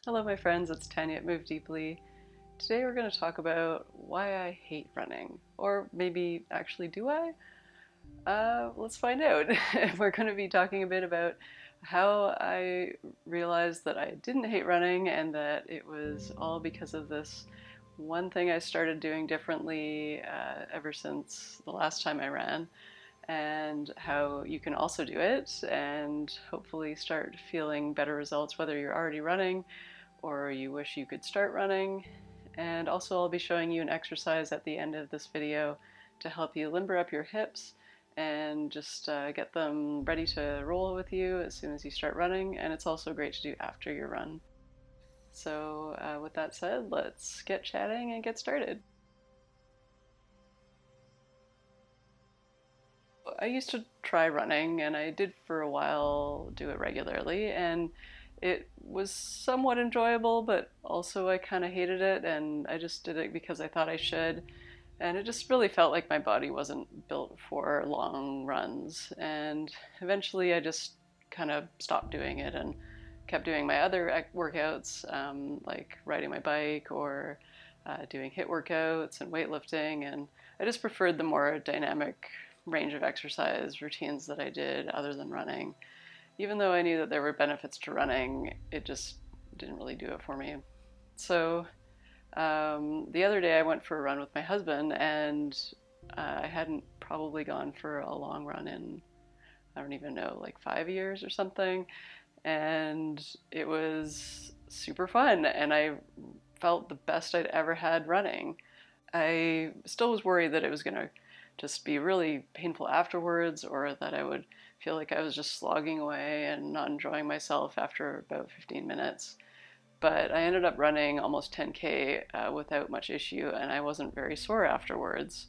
Hello, my friends, it's Tanya at Move Deeply. Today we're going to talk about why I hate running. Or maybe actually, do I? Let's find out. We're going to be talking a bit about how I realized that I didn't hate running and that it was all because of this one thing I started doing differently ever since the last time I ran, and how you can also do it and hopefully start feeling better results, whether you're already running or you wish you could start running. And also I'll be showing you an exercise at the end of this video to help you limber up your hips and just get them ready to roll with you as soon as you start running. And it's also great to do after your run. So with that said, let's get chatting and get started. I used to try running, and I did for a while do it regularly, and it was somewhat enjoyable, but also I kind of hated it, and I just did it because I thought I should. And it just really felt like my body wasn't built for long runs. And eventually I just kind of stopped doing it and kept doing my other workouts, like riding my bike or doing HIIT workouts and weightlifting. And I just preferred the more dynamic range of exercise routines that I did other than running. Even though I knew that there were benefits to running, it just didn't really do it for me. So the other day I went for a run with my husband, and I hadn't probably gone for a long run in, I don't even know, like 5 years or something. And it was super fun, and I felt the best I'd ever had running. I still was worried that it was going to just be really painful afterwards, or that I would feel like I was just slogging away and not enjoying myself after about 15 minutes. But I ended up running almost 10K without much issue, and I wasn't very sore afterwards.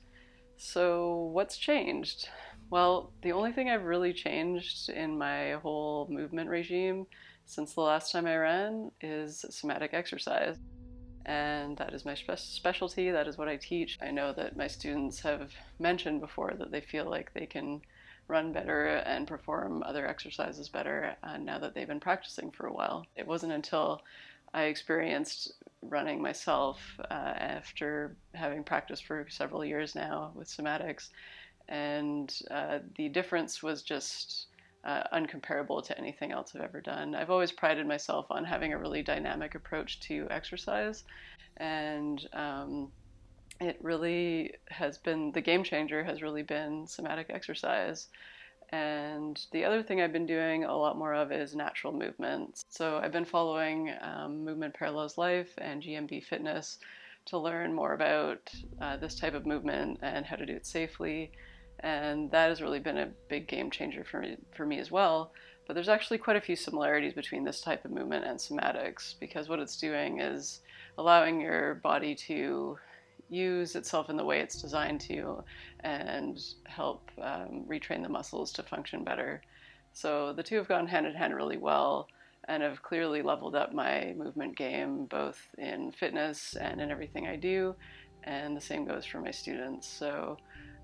So, what's changed? Well, the only thing I've really changed in my whole movement regime since the last time I ran is somatic exercise. And that is my specialty. That is what I teach. I know that my students have mentioned before that they feel like they can run better and perform other exercises better now that they've been practicing for a while. It wasn't until I experienced running myself after having practiced for several years now with somatics, and the difference was just uncomparable to anything else I've ever done. I've always prided myself on having a really dynamic approach to exercise, and it really has been the game changer, has really been somatic exercise. And the other thing I've been doing a lot more of is natural movements. So I've been following Movement Parallels Life and GMB Fitness to learn more about this type of movement and how to do it safely. And that has really been a big game changer for me as well. But there's actually quite a few similarities between this type of movement and somatics, because what it's doing is allowing your body to use itself in the way it's designed to and help retrain the muscles to function better. So the two have gone hand in hand really well and have clearly leveled up my movement game, both in fitness and in everything I do. And the same goes for my students. So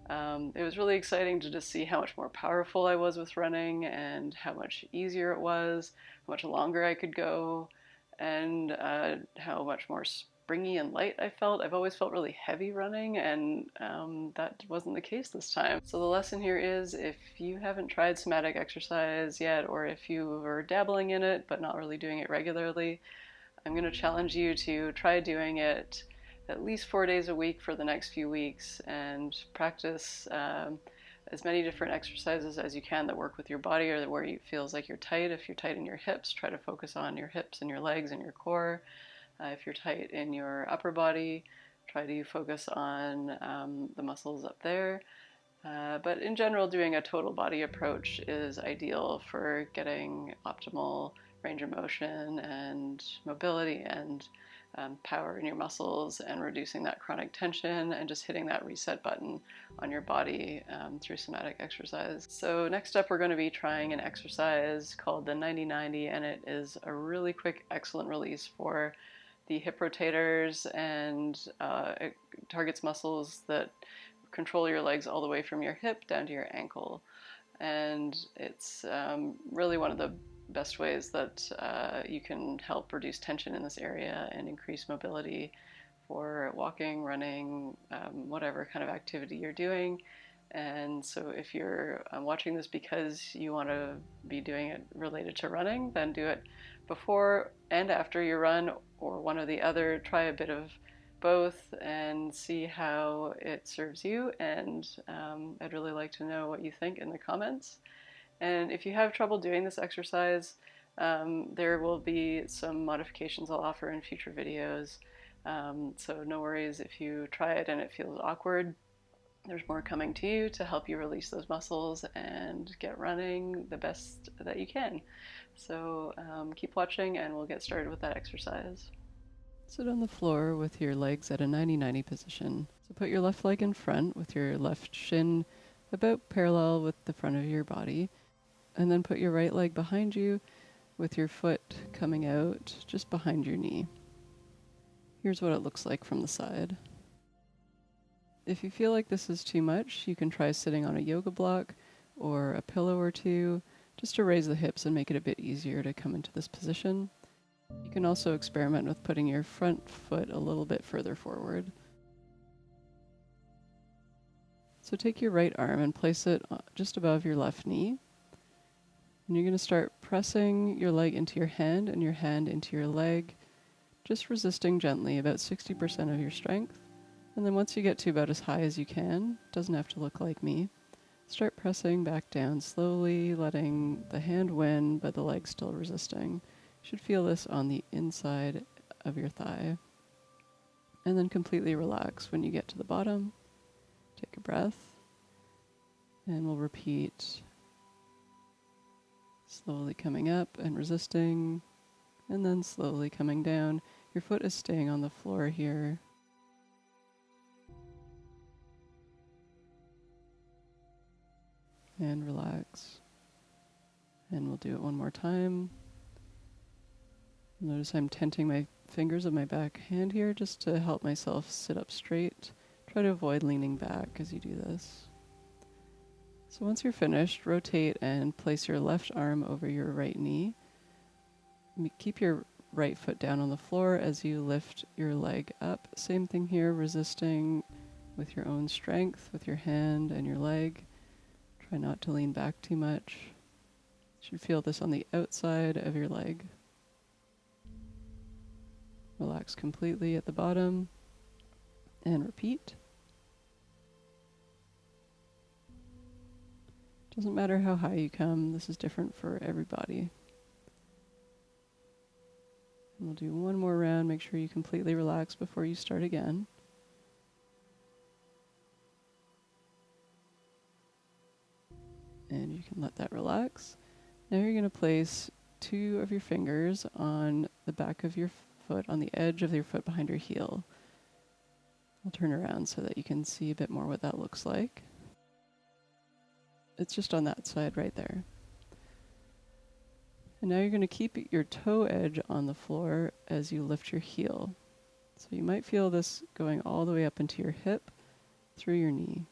it was really exciting to just see how much more powerful I was with running and how much easier it was, how much longer I could go, and how much more springy and light I felt. I've always felt really heavy running, and that wasn't the case this time. So the lesson here is, if you haven't tried somatic exercise yet, or if you are dabbling in it but not really doing it regularly, I'm going to challenge you to try doing it at least 4 days a week for the next few weeks, and practice as many different exercises as you can that work with your body, or where it feels like you're tight. If you're tight in your hips, try to focus on your hips and your legs and your core. If you're tight in your upper body, try to focus on the muscles up there. But in general, doing a total body approach is ideal for getting optimal range of motion and mobility and power in your muscles, and reducing that chronic tension and just hitting that reset button on your body through somatic exercise. So next up, we're going to be trying an exercise called the 90-90, and it is a really quick, excellent release for the hip rotators, and it targets muscles that control your legs all the way from your hip down to your ankle. And it's really one of the best ways that you can help reduce tension in this area and increase mobility for walking, running, whatever kind of activity you're doing. And so if you're watching this because you want to be doing it related to running, then do it before and after your run, or one or the other. Try a bit of both and see how it serves you. And I'd really like to know what you think in the comments. And if you have trouble doing this exercise, there will be some modifications I'll offer in future videos. So no worries if you try it and it feels awkward. There's more coming to you to help you release those muscles and get running the best that you can. So keep watching and we'll get started with that exercise. Sit on the floor with your legs at a 90-90 position. So put your left leg in front with your left shin about parallel with the front of your body. And then put your right leg behind you with your foot coming out just behind your knee. Here's what it looks like from the side. If you feel like this is too much, you can try sitting on a yoga block or a pillow or two just to raise the hips and make it a bit easier to come into this position. You can also experiment with putting your front foot a little bit further forward. So take your right arm and place it just above your left knee. And you're going to start pressing your leg into your hand and your hand into your leg, just resisting gently, about 60% of your strength. And then once you get to about as high as you can, doesn't have to look like me, start pressing back down slowly, letting the hand win, but the leg still resisting. You should feel this on the inside of your thigh. And then completely relax when you get to the bottom. Take a breath, and we'll repeat. Slowly coming up and resisting, and then slowly coming down. Your foot is staying on the floor here. And relax. And we'll do it one more time. Notice I'm tenting my fingers of my back hand here just to help myself sit up straight. Try to avoid leaning back as you do this. So once you're finished, rotate and place your left arm over your right knee. Keep your right foot down on the floor as you lift your leg up. Same thing here, resisting with your own strength, with your hand and your leg. Try not to lean back too much. You should feel this on the outside of your leg. Relax completely at the bottom and repeat. Doesn't matter how high you come, this is different for everybody. And we'll do one more round, make sure you completely relax before you start again. And you can let that relax. Now you're going to place 2 of your fingers on the back of your foot, on the edge of your foot behind your heel. I'll turn around so that you can see a bit more what that looks like. It's just on that side right there. And now you're going to keep your toe edge on the floor as you lift your heel. So you might feel this going all the way up into your hip through your knee.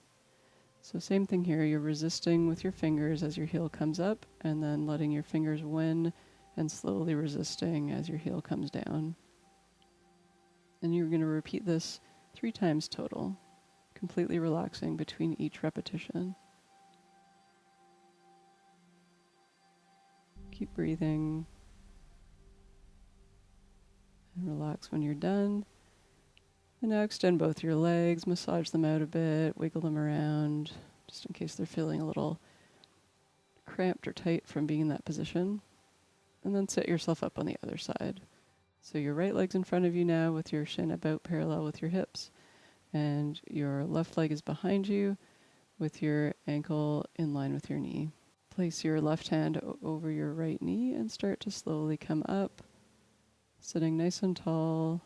So same thing here, you're resisting with your fingers as your heel comes up and then letting your fingers win and slowly resisting as your heel comes down. And you're going to repeat this 3 times total, completely relaxing between each repetition. Keep breathing and relax when you're done. And now extend both your legs, massage them out a bit, wiggle them around, just in case they're feeling a little cramped or tight from being in that position. And then set yourself up on the other side. So your right leg's in front of you now with your shin about parallel with your hips, and your left leg is behind you with your ankle in line with your knee. Place your left hand over your right knee and start to slowly come up, sitting nice and tall.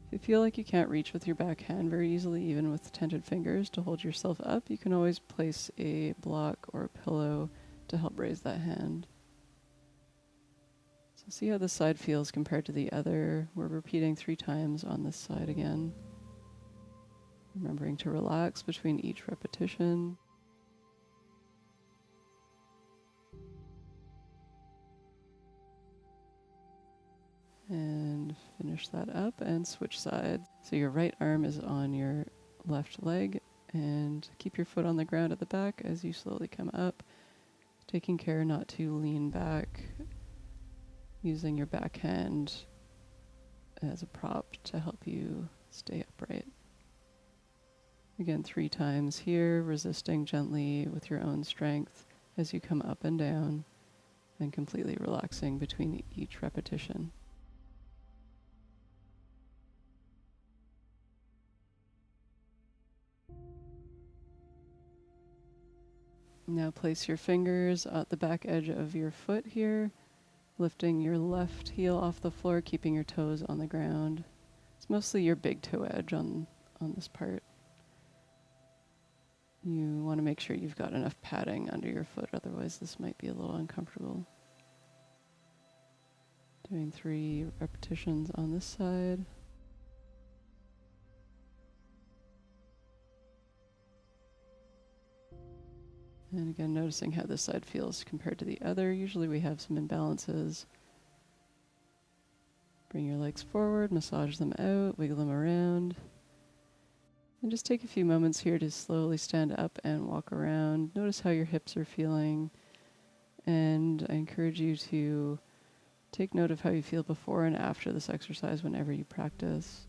If you feel like you can't reach with your back hand very easily, even with tented fingers, to hold yourself up, you can always place a block or a pillow to help raise that hand. So see how this side feels compared to the other. We're repeating 3 times on this side again. Remembering to relax between each repetition. Finish that up and switch sides. So your right arm is on your left leg, and keep your foot on the ground at the back as you slowly come up, taking care not to lean back, using your back hand as a prop to help you stay upright. Again, 3 times here, resisting gently with your own strength as you come up and down, and completely relaxing between each repetition. Now place your fingers at the back edge of your foot here, lifting your left heel off the floor, keeping your toes on the ground. It's mostly your big toe edge on this part. You want to make sure you've got enough padding under your foot, otherwise this might be a little uncomfortable. Doing 3 repetitions on this side. And again, noticing how this side feels compared to the other. Usually we have some imbalances. Bring your legs forward, massage them out, wiggle them around. And just take a few moments here to slowly stand up and walk around. Notice how your hips are feeling. And I encourage you to take note of how you feel before and after this exercise whenever you practice.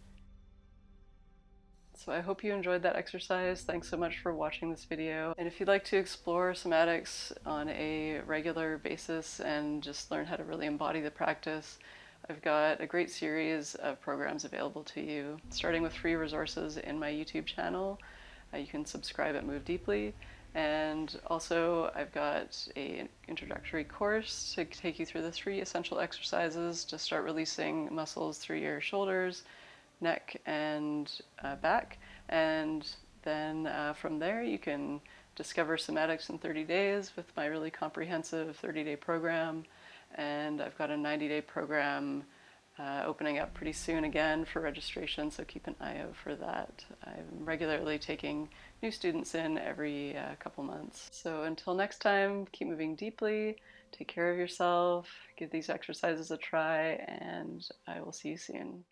So I hope you enjoyed that exercise. Thanks so much for watching this video. And if you'd like to explore somatics on a regular basis and just learn how to really embody the practice, I've got a great series of programs available to you, starting with free resources in my YouTube channel. You can subscribe at Move Deeply. And also I've got an introductory course to take you through the 3 essential exercises to start releasing muscles through your shoulders, neck, and back. And then from there you can discover somatics in 30 days with my really comprehensive 30-day program. And I've got a 90-day program opening up pretty soon again for registration, so keep an eye out for that. I'm regularly taking new students in every couple months. So until next time, keep moving deeply, take care of yourself, give these exercises a try, and I will see you soon.